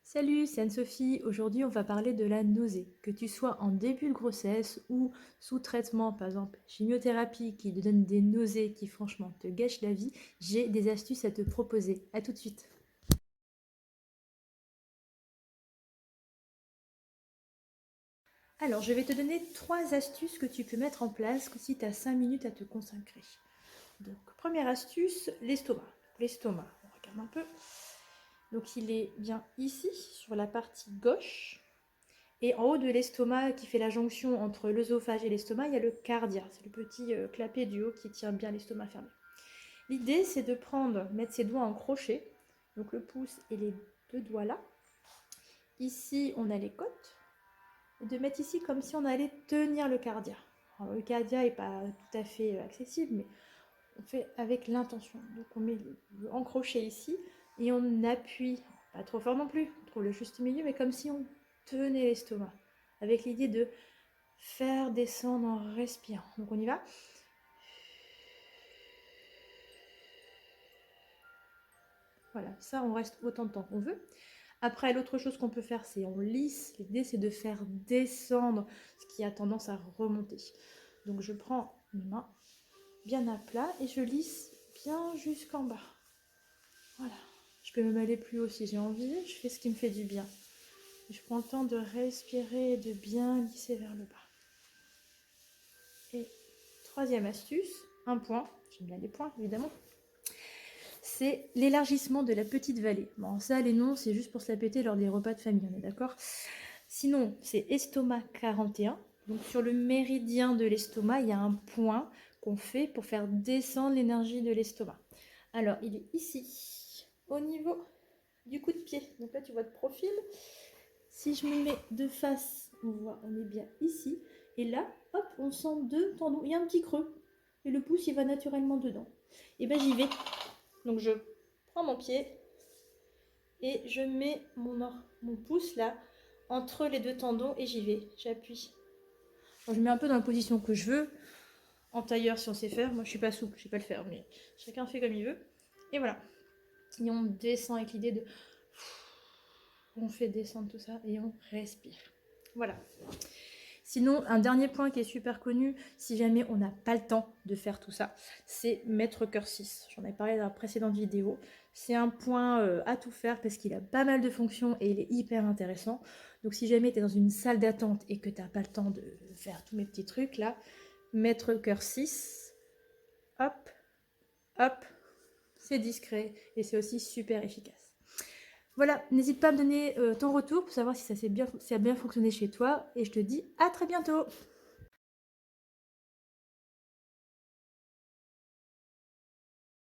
Salut, c'est Anne-Sophie. Aujourd'hui, on va parler de la nausée. Que tu sois en début de grossesse ou sous traitement, par exemple chimiothérapie qui te donne des nausées qui franchement te gâchent la vie, j'ai des astuces à te proposer. À tout de suite. Alors, je vais te donner 3 astuces que tu peux mettre en place si tu as 5 minutes à te consacrer. Donc, première astuce, l'estomac. L'estomac, on regarde un peu. Donc, il est bien ici, sur la partie gauche. Et en haut de l'estomac, qui fait la jonction entre l'œsophage et l'estomac, il y a le cardia. C'est le petit clapet du haut qui tient bien l'estomac fermé. L'idée, c'est de mettre ses doigts en crochet, donc le pouce et les 2 doigts là. Ici, on a les côtes. Et de mettre ici comme si on allait tenir le cardia. Alors, le cardia n'est pas tout à fait accessible, mais on fait avec l'intention. Donc, on met en crochet ici et on appuie, pas trop fort non plus, on trouve le juste milieu, mais comme si on tenait l'estomac, avec l'idée de faire descendre en respirant. Donc on y va. Voilà, ça on reste autant de temps qu'on veut. Après, l'autre chose qu'on peut faire, c'est on lisse. L'idée, c'est de faire descendre ce qui a tendance à remonter. Donc je prends mes mains bien à plat et je lisse bien jusqu'en bas. Voilà. Je peux même aller plus haut si j'ai envie. Je fais ce qui me fait du bien. Je prends le temps de respirer et de bien lisser vers le bas. Et troisième astuce, un point. J'aime bien les points, évidemment. C'est l'élargissement de la petite vallée. Bon, ça, les noms, c'est juste pour se la péter lors des repas de famille, on est d'accord? Sinon, c'est estomac 41. Donc, sur le méridien de l'estomac, il y a un point qu'on fait pour faire descendre l'énergie de l'estomac. Alors, il est ici, au niveau du coup de pied. Donc là, tu vois de profil. Si je me mets de face, on voit, on est bien ici. Et là, hop, on sent 2 tendons. Il y a un petit creux. Et le pouce, il va naturellement dedans. Et ben, j'y vais. Donc je prends mon pied et je mets mon pouce là entre les 2 tendons et j'y vais, j'appuie. Je mets un peu dans la position que je veux, en tailleur si on sait faire. Moi je suis pas souple, je sais pas le faire, mais chacun fait comme il veut. Et voilà. Et on descend avec l'idée de... On fait descendre tout ça et on respire. Voilà. Sinon, un dernier point qui est super connu, si jamais on n'a pas le temps de faire tout ça, c'est mettre cœur 6. J'en ai parlé dans la précédente vidéo. C'est un point à tout faire parce qu'il a pas mal de fonctions et il est hyper intéressant. Donc si jamais tu es dans une salle d'attente et que tu n'as pas le temps de faire tous mes petits trucs là, mettre cœur 6, hop, hop, c'est discret et c'est aussi super efficace. Voilà, n'hésite pas à me donner ton retour pour savoir si ça a bien fonctionné chez toi et je te dis à très bientôt.